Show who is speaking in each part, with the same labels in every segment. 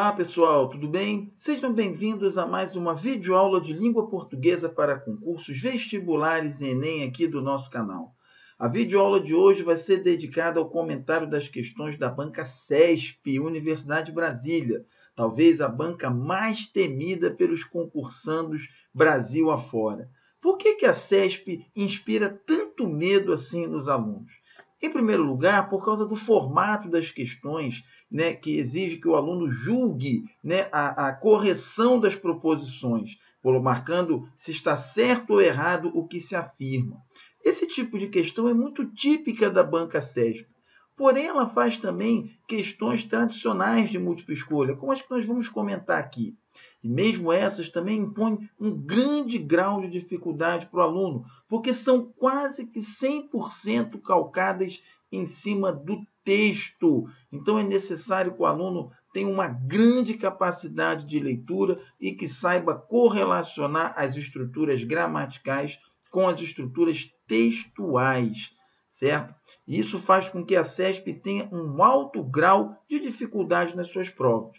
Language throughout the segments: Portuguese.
Speaker 1: Olá pessoal, tudo bem? Sejam bem-vindos a mais uma videoaula de língua portuguesa para concursos vestibulares e Enem aqui do nosso canal. A videoaula de hoje vai ser dedicada ao comentário das questões da banca CESP, Universidade de Brasília, talvez a banca mais temida pelos concursandos Brasil afora. Por que a CESP inspira tanto medo assim nos alunos? Em primeiro lugar, por causa do formato das questões, que exige que o aluno julgue a correção das proposições, marcando se está certo ou errado o que se afirma. Esse tipo de questão é muito típica da banca CESP. Porém, ela faz também questões tradicionais de múltipla escolha, como as que nós vamos comentar aqui. E mesmo essas também impõem um grande grau de dificuldade para o aluno, porque são quase que 100% calcadas em cima do texto. Então, é necessário que o aluno tenha uma grande capacidade de leitura e que saiba correlacionar as estruturas gramaticais com as estruturas textuais, certo? E isso faz com que a CESP tenha um alto grau de dificuldade nas suas provas.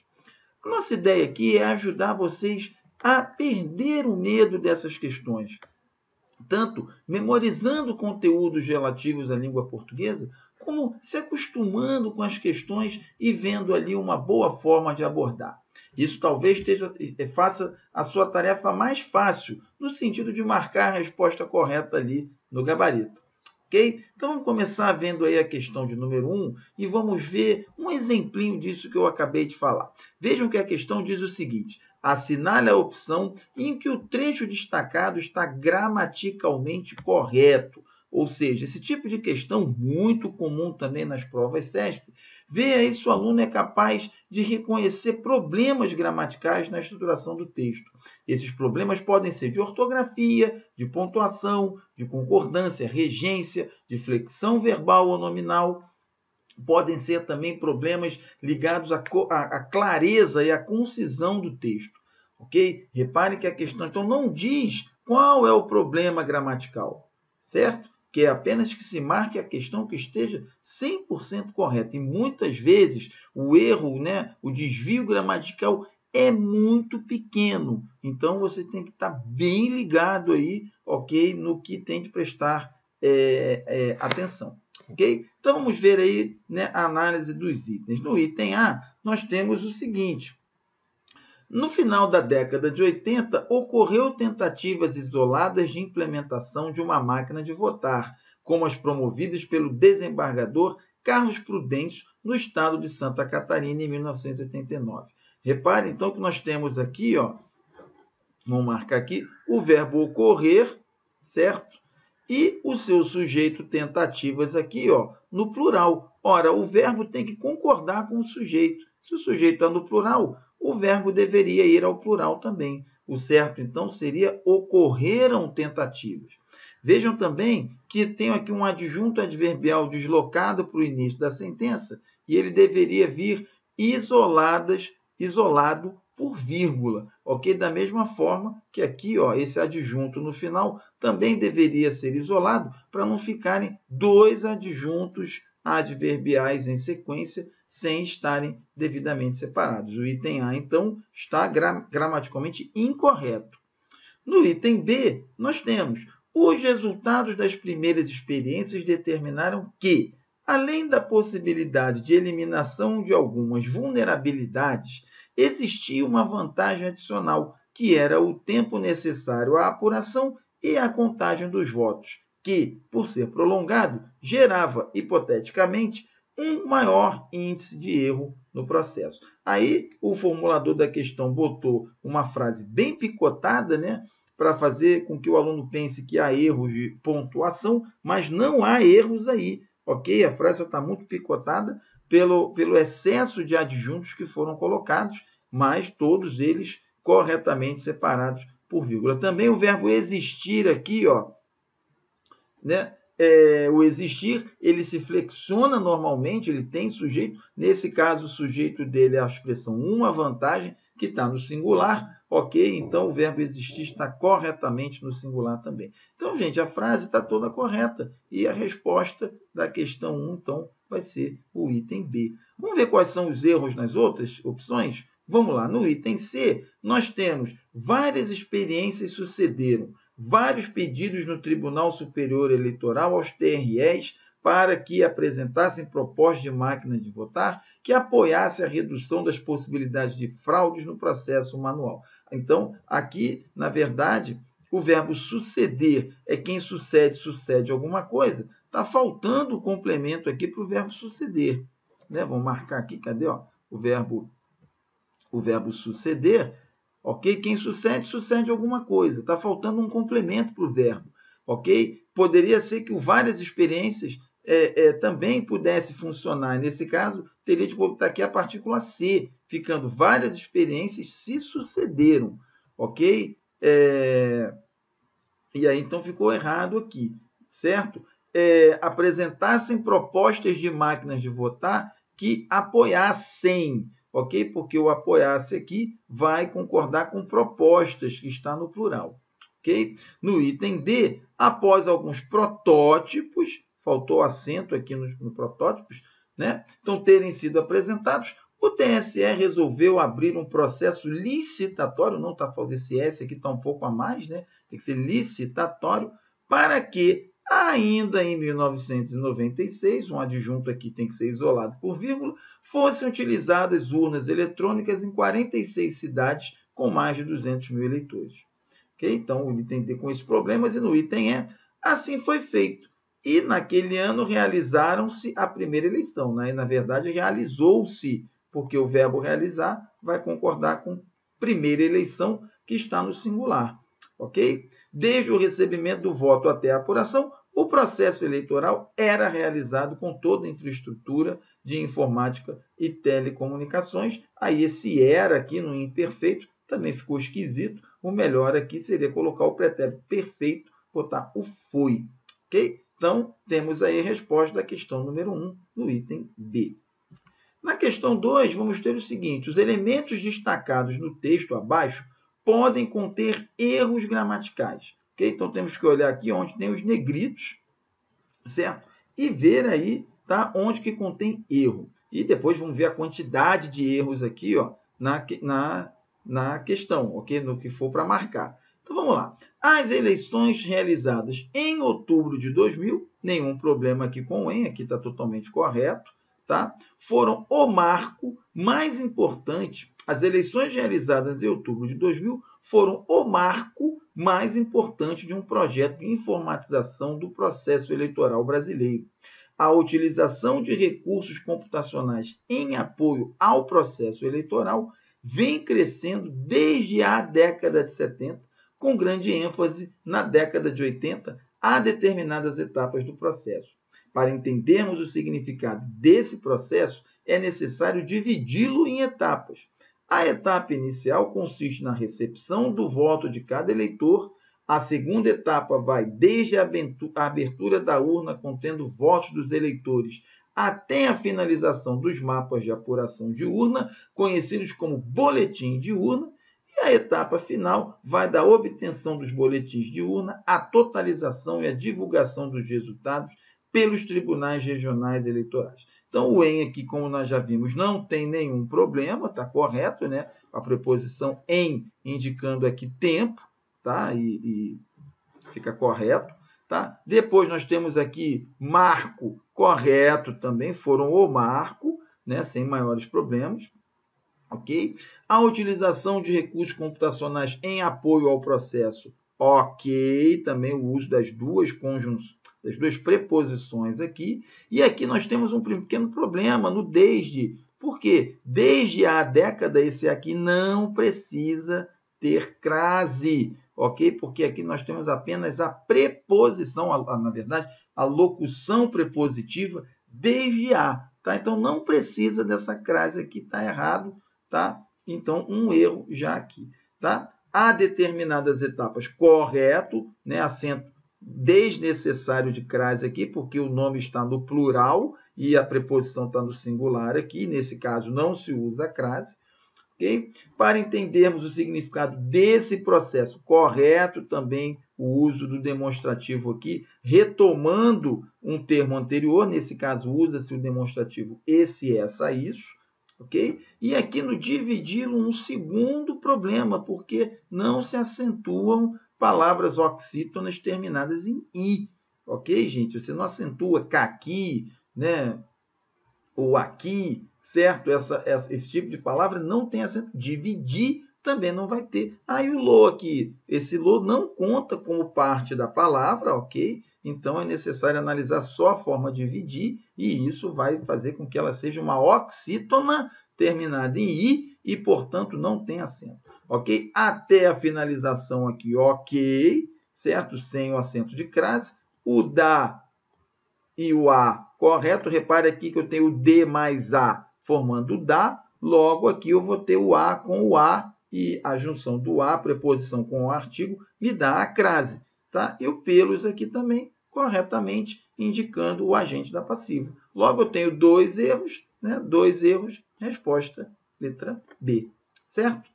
Speaker 1: A nossa ideia aqui é ajudar vocês a perder o medo dessas questões, tanto memorizando conteúdos relativos à língua portuguesa, como se acostumando com as questões e vendo ali uma boa forma de abordar. Isso talvez faça a sua tarefa mais fácil, no sentido de marcar a resposta correta ali no gabarito. Ok? Então, vamos começar vendo aí a questão de número 1 e vamos ver um exemplinho disso que eu acabei de falar. Vejam que a questão diz o seguinte: assinale a opção em que o trecho destacado está gramaticalmente correto. Ou seja, esse tipo de questão, muito comum também nas provas CESP, vê aí se o aluno é capaz de reconhecer problemas gramaticais na estruturação do texto. Esses problemas podem ser de ortografia, de pontuação, de concordância, regência, de flexão verbal ou nominal. Podem ser também problemas ligados à clareza e à concisão do texto. Ok? Reparem que a questão então não diz qual é o problema gramatical, certo? Que é apenas que se marque a questão que esteja 100% correta. E muitas vezes o erro, o desvio gramatical é muito pequeno. Então você tem que estar bem ligado aí, ok? No que tem de prestar atenção. Ok? Então vamos ver aí a análise dos itens. No item A, nós temos o seguinte. No final da década de 80, ocorreu tentativas isoladas de implementação de uma máquina de votar, como as promovidas pelo desembargador Carlos Prudêncio, no estado de Santa Catarina, em 1989. Repare, então, que nós temos aqui, vamos marcar aqui, o verbo ocorrer, certo? E o seu sujeito tentativas aqui, no plural. Ora, o verbo tem que concordar com o sujeito. Se o sujeito está no plural, o verbo deveria ir ao plural também. O certo, então, seria ocorreram tentativas. Vejam também que tem aqui um adjunto adverbial deslocado para o início da sentença e ele deveria vir isolado por vírgula, ok? Da mesma forma que aqui, esse adjunto no final também deveria ser isolado para não ficarem dois adjuntos adverbiais em sequência sem estarem devidamente separados. O item A, então, está gramaticalmente incorreto. No item B, nós temos os resultados das primeiras experiências determinaram que, além da possibilidade de eliminação de algumas vulnerabilidades, existia uma vantagem adicional, que era o tempo necessário à apuração e à contagem dos votos, que, por ser prolongado, gerava, hipoteticamente, um maior índice de erro no processo. Aí, o formulador da questão botou uma frase bem picotada, para fazer com que o aluno pense que há erros de pontuação, mas não há erros aí, ok? A frase está muito picotada pelo excesso de adjuntos que foram colocados, mas todos eles corretamente separados por vírgula. Também o verbo existir aqui, o existir, ele se flexiona normalmente, ele tem sujeito. Nesse caso, o sujeito dele é a expressão uma vantagem, que está no singular, ok? Então, o verbo existir está corretamente no singular também. Então, gente, a frase está toda correta. E a resposta da questão 1, então, vai ser o item B. Vamos ver quais são os erros nas outras opções? Vamos lá, no item C, nós temos várias experiências sucederam, vários pedidos no Tribunal Superior Eleitoral aos TREs para que apresentassem propostas de máquina de votar que apoiasse a redução das possibilidades de fraudes no processo manual. Então, aqui, na verdade, o verbo suceder é quem sucede alguma coisa. Está faltando o complemento aqui para o verbo suceder. Né? Vamos marcar aqui, cadê? Ó? O verbo suceder, ok? Quem sucede alguma coisa. Está faltando um complemento para o verbo, ok? Poderia ser que o várias experiências também pudesse funcionar. Nesse caso, teria de botar aqui a partícula C, ficando várias experiências se sucederam, ok? E aí, então, ficou errado aqui, certo? Apresentassem propostas de máquinas de votar que apoiassem, ok? Porque o apoiasse aqui vai concordar com propostas, que está no plural, ok? No item D, após alguns protótipos, faltou acento aqui no protótipos, né? Então, terem sido apresentados, o TSE resolveu abrir um processo licitatório, não está falando desse S aqui, está um pouco a mais, né? Tem que ser licitatório, para que, ainda em 1996, um adjunto aqui tem que ser isolado por vírgula, fossem utilizadas urnas eletrônicas em 46 cidades com mais de 200 mil eleitores. Okay? Então, o item D com esses problemas, e no item E, assim foi feito. E, naquele ano, realizaram-se a primeira eleição. Né? E, na verdade, realizou-se, porque o verbo realizar vai concordar com primeira eleição, que está no singular. Ok? Desde o recebimento do voto até a apuração, o processo eleitoral era realizado com toda a infraestrutura de informática e telecomunicações. Aí esse era aqui no imperfeito também ficou esquisito. O melhor aqui seria colocar o pretérito perfeito, botar o foi. Ok? Então, temos aí a resposta da questão número 1 no item B. Na questão 2, vamos ter o seguinte: os elementos destacados no texto abaixo podem conter erros gramaticais. Okay? Então, temos que olhar aqui onde tem os negritos, certo? E ver aí, tá, onde que contém erro. E depois vamos ver a quantidade de erros aqui, ó, na questão, ok? No que for para marcar. Então, vamos lá. As eleições realizadas em outubro de 2000, nenhum problema aqui com o em, aqui está totalmente correto, tá? Foram o marco mais importante. As eleições realizadas em outubro de 2000 foram o marco mais importante de um projeto de informatização do processo eleitoral brasileiro. A utilização de recursos computacionais em apoio ao processo eleitoral vem crescendo desde a década de 70, com grande ênfase na década de 80 a determinadas etapas do processo. Para entendermos o significado desse processo, é necessário dividi-lo em etapas. A etapa inicial consiste na recepção do voto de cada eleitor. A segunda etapa vai desde a abertura da urna contendo votos dos eleitores até a finalização dos mapas de apuração de urna, conhecidos como boletim de urna. E a etapa final vai da obtenção dos boletins de urna à totalização e à divulgação dos resultados pelos tribunais regionais eleitorais. Então, o em aqui, como nós já vimos, não tem nenhum problema, está correto, né? A preposição em indicando aqui tempo, tá? E fica correto, tá? Depois nós temos aqui marco, correto também, foram o marco, né? Sem maiores problemas, ok? A utilização de recursos computacionais em apoio ao processo, ok, também o uso das duas preposições aqui. E aqui nós temos um pequeno problema no desde. Por quê? Desde a década, esse aqui não precisa ter crase, ok? Porque aqui nós temos apenas a preposição, na verdade, a locução prepositiva desde a. Tá? Então, não precisa dessa crase aqui, está errado. Tá? Então, um erro já aqui. Tá? Há determinadas etapas, correto, né? Acento desnecessário de crase aqui, porque o nome está no plural e a preposição está no singular aqui. Nesse caso, não se usa crase. Okay? Para entendermos o significado desse processo, correto também o uso do demonstrativo aqui, retomando um termo anterior. Nesse caso, usa-se o demonstrativo esse, essa, isso. ok? E aqui no dividi-lo, um segundo problema, porque não se acentuam palavras oxítonas terminadas em i, ok, gente? Você não acentua caqui, né? Ou aqui, certo? Esse tipo de palavra não tem acento. Dividir também não vai ter. Aí o lo aqui, esse lo não conta como parte da palavra, ok? Então é necessário analisar só a forma de dividir e isso vai fazer com que ela seja uma oxítona terminada em i e, portanto, não tem acento, ok? Até a finalização aqui, ok, certo? Sem o acento de crase. O da e o a correto. Repare aqui que eu tenho o d mais a formando o da. Logo, aqui eu vou ter o a com o a e a junção do a, preposição com o artigo, me dá a crase. Tá? E o pelos aqui também, corretamente, indicando o agente da passiva. Logo, eu tenho dois erros, né? Dois erros, resposta letra B. Certo?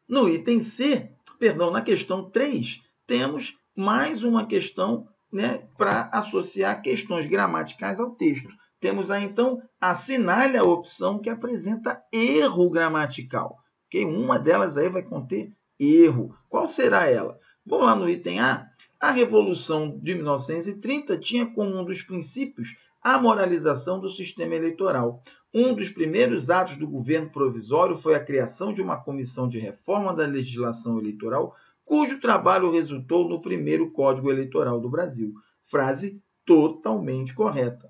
Speaker 1: No item C, perdão, na questão 3, temos mais uma questão, né, para associar questões gramaticais ao texto. Temos aí, então, assinale a opção que apresenta erro gramatical. Okay? Uma delas aí vai conter erro. Qual será ela? Vamos lá no item A. A Revolução de 1930 tinha como um dos princípios a moralização do sistema eleitoral. Um dos primeiros atos do governo provisório foi a criação de uma comissão de reforma da legislação eleitoral, cujo trabalho resultou no primeiro Código Eleitoral do Brasil. Frase totalmente correta.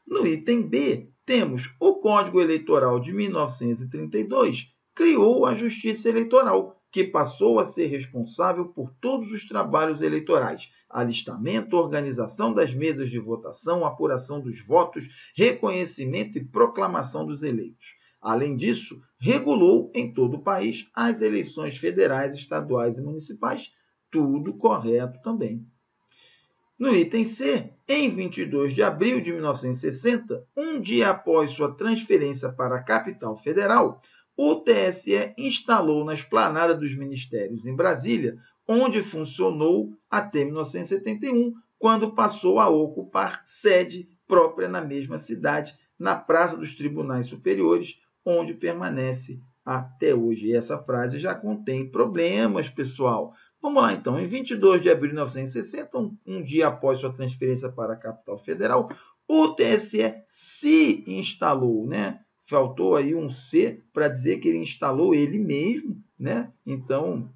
Speaker 1: No item B, temos o Código Eleitoral de 1932, criou a Justiça Eleitoral, que passou a ser responsável por todos os trabalhos eleitorais, alistamento, organização das mesas de votação, apuração dos votos, reconhecimento e proclamação dos eleitos. Além disso, regulou em todo o país as eleições federais, estaduais e municipais, tudo correto também. No item C, em 22 de abril de 1960, um dia após sua transferência para a capital federal, o TSE instalou na esplanada dos ministérios em Brasília, onde funcionou até 1971, quando passou a ocupar sede própria na mesma cidade, na Praça dos Tribunais Superiores, onde permanece até hoje. E essa frase já contém problemas, pessoal. Vamos lá, então. Em 22 de abril de 1960, um dia após sua transferência para a capital federal, o TSE se instalou, né? Faltou aí um C para dizer que ele instalou ele mesmo, né? Então,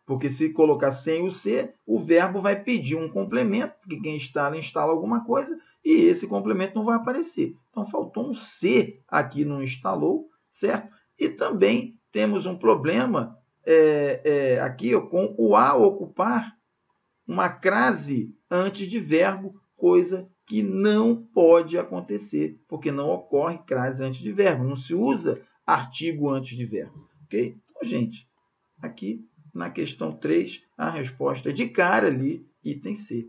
Speaker 1: porque se colocar sem o C, o verbo vai pedir um complemento, porque quem instala alguma coisa, e esse complemento não vai aparecer. Então, faltou um C aqui no instalou, certo? E também temos um problema aqui com o a ocupar uma crase antes de verbo, coisa que não pode acontecer, porque não ocorre crase antes de verbo, não se usa artigo antes de verbo. Ok? Então, gente, aqui na questão 3, a resposta é de cara ali, item C.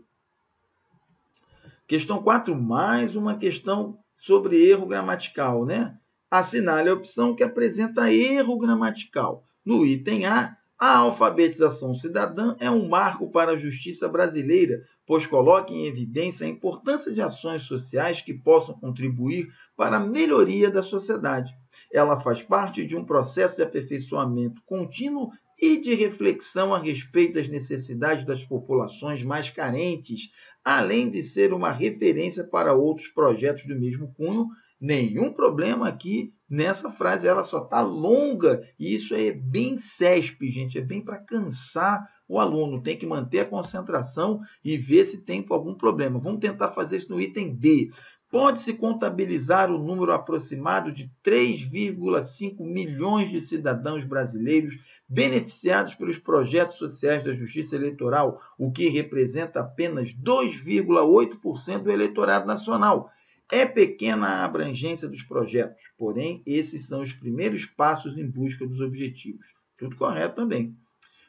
Speaker 1: Questão 4, mais uma questão sobre erro gramatical, né? Assinale a opção que apresenta erro gramatical. No item A, a alfabetização cidadã é um marco para a justiça brasileira, pois coloca em evidência a importância de ações sociais que possam contribuir para a melhoria da sociedade. Ela faz parte de um processo de aperfeiçoamento contínuo e de reflexão a respeito das necessidades das populações mais carentes, além de ser uma referência para outros projetos do mesmo cunho. Nenhum problema aqui nessa frase, ela só está longa, e isso é bem CESP, gente, é bem para cansar o aluno, tem que manter a concentração e ver se tem algum problema. Vamos tentar fazer isso no item B. Pode-se contabilizar o número aproximado de 3,5 milhões de cidadãos brasileiros beneficiados pelos projetos sociais da Justiça Eleitoral, o que representa apenas 2,8% do eleitorado nacional. É pequena a abrangência dos projetos, porém, esses são os primeiros passos em busca dos objetivos. Tudo correto também.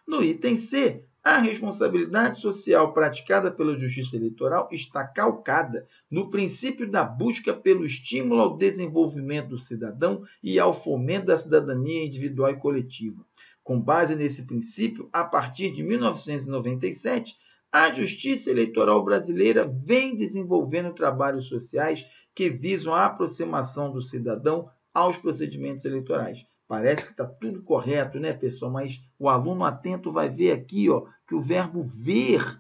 Speaker 1: No item C, a responsabilidade social praticada pela Justiça Eleitoral está calcada no princípio da busca pelo estímulo ao desenvolvimento do cidadão e ao fomento da cidadania individual e coletiva. Com base nesse princípio, a partir de 1997, a Justiça Eleitoral brasileira vem desenvolvendo trabalhos sociais que visam a aproximação do cidadão aos procedimentos eleitorais. Parece que está tudo correto, né, pessoal? Mas o aluno atento vai ver aqui, ó, que o verbo ver,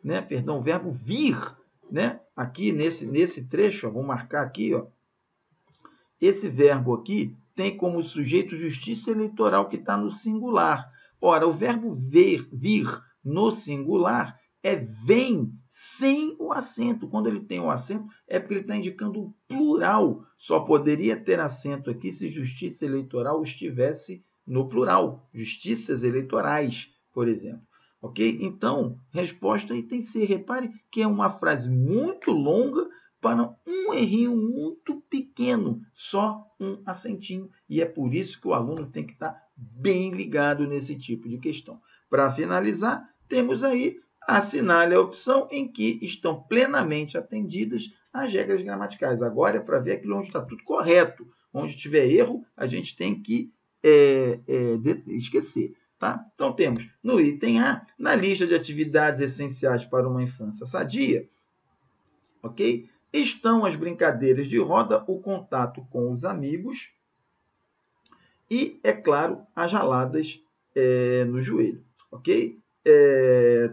Speaker 1: né, perdão, o verbo vir, né, aqui nesse trecho, ó, vou marcar aqui, ó, esse verbo aqui tem como sujeito justiça eleitoral que está no singular. Ora, o verbo vir no singular é vem sem o acento. Quando ele tem o acento, é porque ele está indicando um plural. Só poderia ter acento aqui se justiça eleitoral estivesse no plural. Justiças eleitorais, por exemplo. Ok? Então, resposta item C. Repare que é uma frase muito longa para um errinho muito pequeno, só um acentinho. E é por isso que o aluno tem que estar bem ligado nesse tipo de questão. Para finalizar, temos aí assinale a opção em que estão plenamente atendidas as regras gramaticais. Agora é para ver aquilo onde está tudo correto. Onde tiver erro, a gente tem que esquecer. Tá? Então, temos no item A, na lista de atividades essenciais para uma infância sadia, ok? Estão as brincadeiras de roda, o contato com os amigos e, é claro, as raladas no joelho, ok?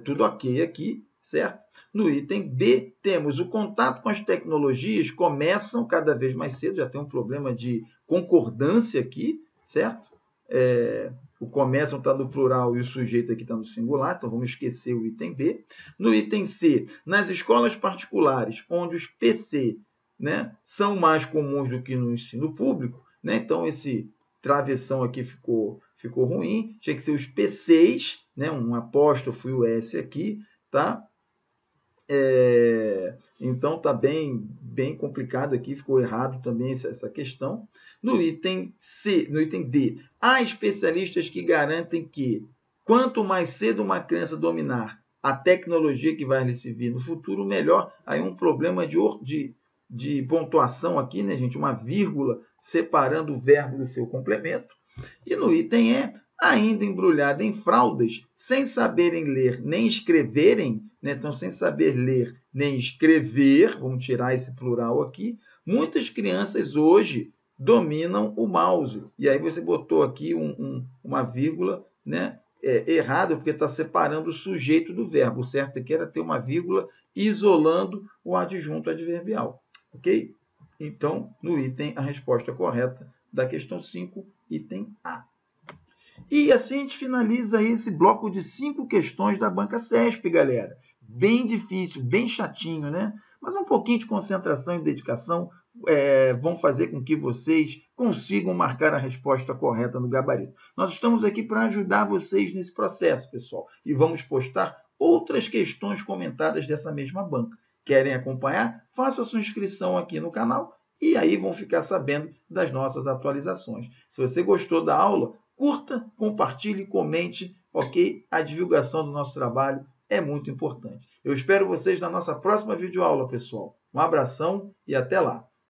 Speaker 1: Tudo ok aqui, certo? No item B, temos o contato com as tecnologias, começam cada vez mais cedo, já tem um problema de concordância aqui, certo? O começam está no plural e o sujeito aqui está no singular, então vamos esquecer o item B. No item C, nas escolas particulares, onde os PC, né, são mais comuns do que no ensino público, né, então esse travessão aqui ficou ruim, tinha que ser os PCs, né, um apóstrofo e o S aqui, tá? Então está bem complicado aqui, ficou errado também essa questão. No item D, há especialistas que garantem que quanto mais cedo uma criança dominar a tecnologia que vai lhe servir no futuro, melhor. Aí um problema de pontuação aqui, né, gente? Uma vírgula separando o verbo do seu complemento. E no item E, ainda embrulhada em fraldas, sem saberem ler nem escreverem, né? Então, sem saber ler nem escrever, vamos tirar esse plural aqui, muitas crianças hoje dominam o mouse. E aí você botou aqui uma vírgula, né, errado, porque está separando o sujeito do verbo. O certo aqui era ter uma vírgula isolando o adjunto adverbial. Ok? Então, no item, a resposta correta da questão 5, item A. E assim a gente finaliza esse bloco de 5 questões da banca CESP, galera. Bem difícil, bem chatinho, né? Mas um pouquinho de concentração e dedicação vão fazer com que vocês consigam marcar a resposta correta no gabarito. Nós estamos aqui para ajudar vocês nesse processo, pessoal. E vamos postar outras questões comentadas dessa mesma banca. Querem acompanhar? Faça a sua inscrição aqui no canal e aí vão ficar sabendo das nossas atualizações. Se você gostou da aula, curta, compartilhe, comente, ok? A divulgação do nosso trabalho é muito importante. Eu espero vocês na nossa próxima videoaula, pessoal. Um abração e até lá!